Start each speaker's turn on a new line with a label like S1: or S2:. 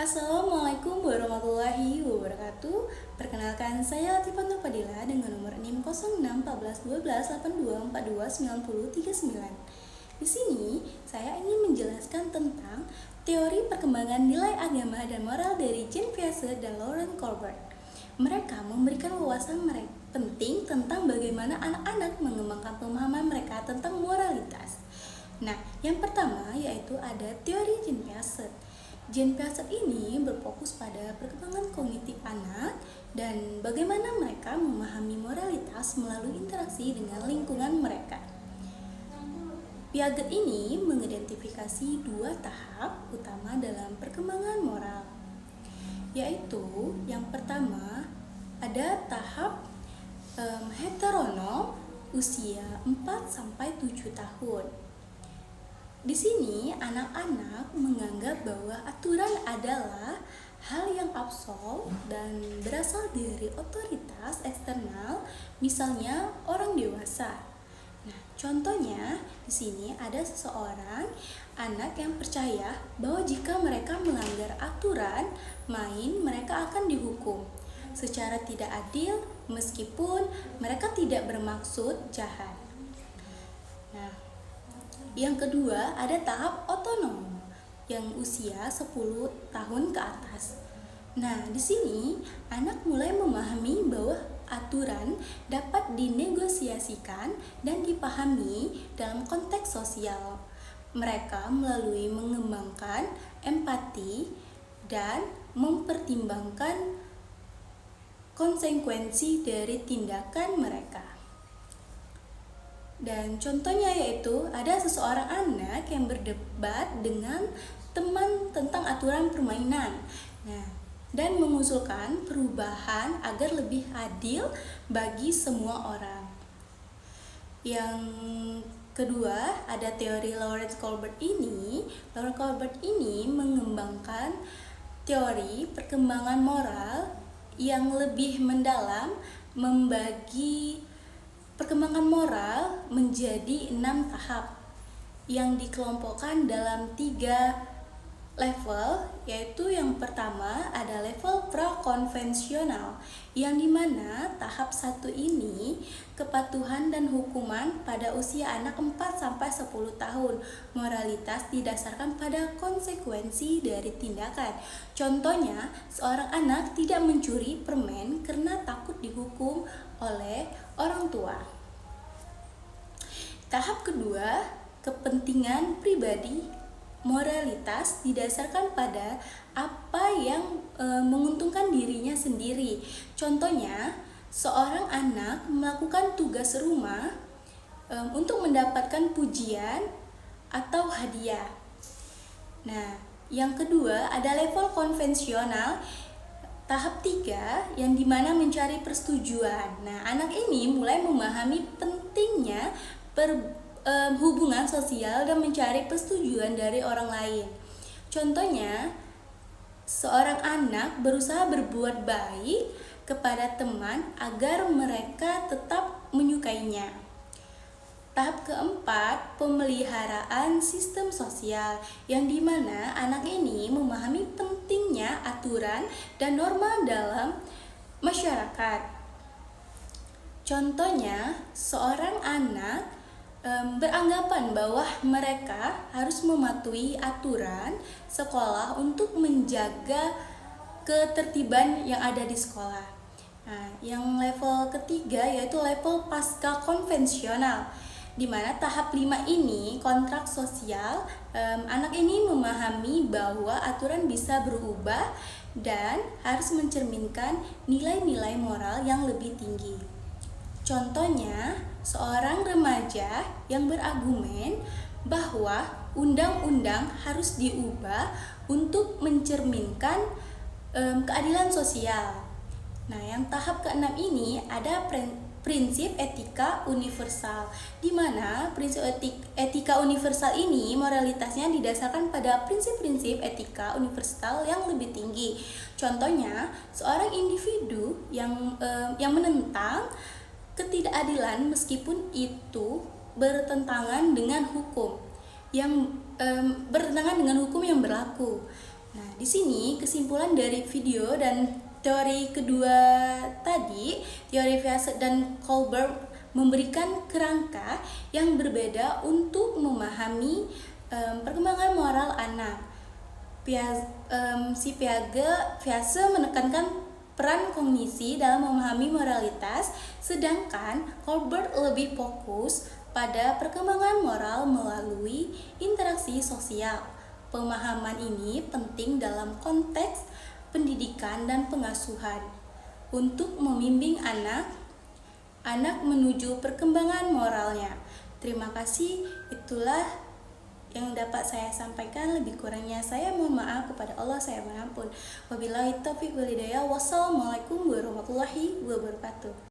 S1: Assalamualaikum warahmatullahi wabarakatuh. Perkenalkan, saya Latifah Nurfadila dengan nomor NIM 06141282429039. Di sini saya ingin menjelaskan tentang teori perkembangan nilai agama dan moral dari Jean Piaget dan Laurent Colbert. Mereka memberikan wawasan penting tentang bagaimana anak-anak mengembangkan pemahaman mereka tentang moralitas. Nah, yang pertama yaitu ada teori Jean Piaget. Jean Piaget ini berfokus pada perkembangan kognitif anak dan bagaimana mereka memahami moralitas melalui interaksi dengan lingkungan mereka. Piaget ini mengidentifikasi dua tahap utama dalam perkembangan moral, yaitu yang pertama ada tahap heteronom usia 4-7 tahun. Di sini anak-anak menganggap bahwa aturan adalah hal yang absolut dan berasal dari otoritas eksternal, misalnya orang dewasa. Nah, contohnya di sini ada seseorang anak yang percaya bahwa jika mereka melanggar aturan main, mereka akan dihukum secara tidak adil meskipun mereka tidak bermaksud jahat. Nah, yang kedua ada tahap otonom yang usia 10 tahun ke atas. Nah, di sini anak mulai memahami bahwa aturan dapat dinegosiasikan dan dipahami dalam konteks sosial. Mereka melalui mengembangkan empati dan mempertimbangkan konsekuensi dari tindakan mereka. Dan contohnya yaitu ada seseorang anak yang berdebat dengan teman tentang aturan permainan. Nah, dan mengusulkan perubahan agar lebih adil bagi semua orang. Yang kedua ada teori Laurent Colbert ini. Laurent Colbert ini mengembangkan teori perkembangan moral yang lebih mendalam, membagi perkembangan moral menjadi 6 tahap yang dikelompokkan dalam 3 level, yaitu yang pertama ada level prakonvensional yang dimana tahap 1 ini kepatuhan dan hukuman pada usia anak 4-10 tahun. Moralitas didasarkan pada konsekuensi dari tindakan. Contohnya, seorang anak tidak mencuri permen karena takut dihukum oleh orang tua. Tahap kedua, kepentingan pribadi. Moralitas didasarkan pada apa yang menguntungkan dirinya sendiri. Contohnya, seorang anak melakukan tugas rumah untuk mendapatkan pujian atau hadiah. Nah, yang kedua ada level konvensional. Tahap 3 yang dimana mencari persetujuan. Nah, anak ini mulai memahami pentingnya hubungan sosial dan mencari persetujuan dari orang lain. Contohnya, seorang anak berusaha berbuat baik kepada teman agar mereka tetap menyukainya. Tahap keempat, pemeliharaan sistem sosial, yang dimana anak ini memahami pentingnya aturan dan norma dalam masyarakat. Contohnya, seorang anak beranggapan bahwa mereka harus mematuhi aturan sekolah untuk menjaga ketertiban yang ada di sekolah. Nah, yang level ketiga yaitu level pasca konvensional, di mana tahap 5 ini kontrak sosial. Anak ini memahami bahwa aturan bisa berubah dan harus mencerminkan nilai-nilai moral yang lebih tinggi. Contohnya, seorang remaja yang berargumen bahwa undang-undang harus diubah untuk mencerminkan keadilan sosial. Nah, yang tahap ke-6 ini ada prinsip etika universal, di mana prinsip etika universal ini moralitasnya didasarkan pada prinsip-prinsip etika universal yang lebih tinggi. Contohnya, seorang individu yang menentang ketidakadilan meskipun itu bertentangan dengan hukum yang berlaku. Nah, di sini kesimpulan dari video dan teori kedua tadi, teori Piaget dan Kohlberg memberikan kerangka yang berbeda untuk memahami perkembangan moral anak. Piaget menekankan peran kognisi dalam memahami moralitas, sedangkan Kohlberg lebih fokus pada perkembangan moral melalui interaksi sosial. Pemahaman ini penting dalam konteks pendidikan dan pengasuhan untuk membimbing anak menuju perkembangan moralnya. Terima kasih, itulah yang dapat saya sampaikan. Lebih kurangnya saya mohon maaf, kepada Allah saya mengampun. Wabillahi taufiq wal hidayah. Wassalamualaikum warahmatullahi wabarakatuh.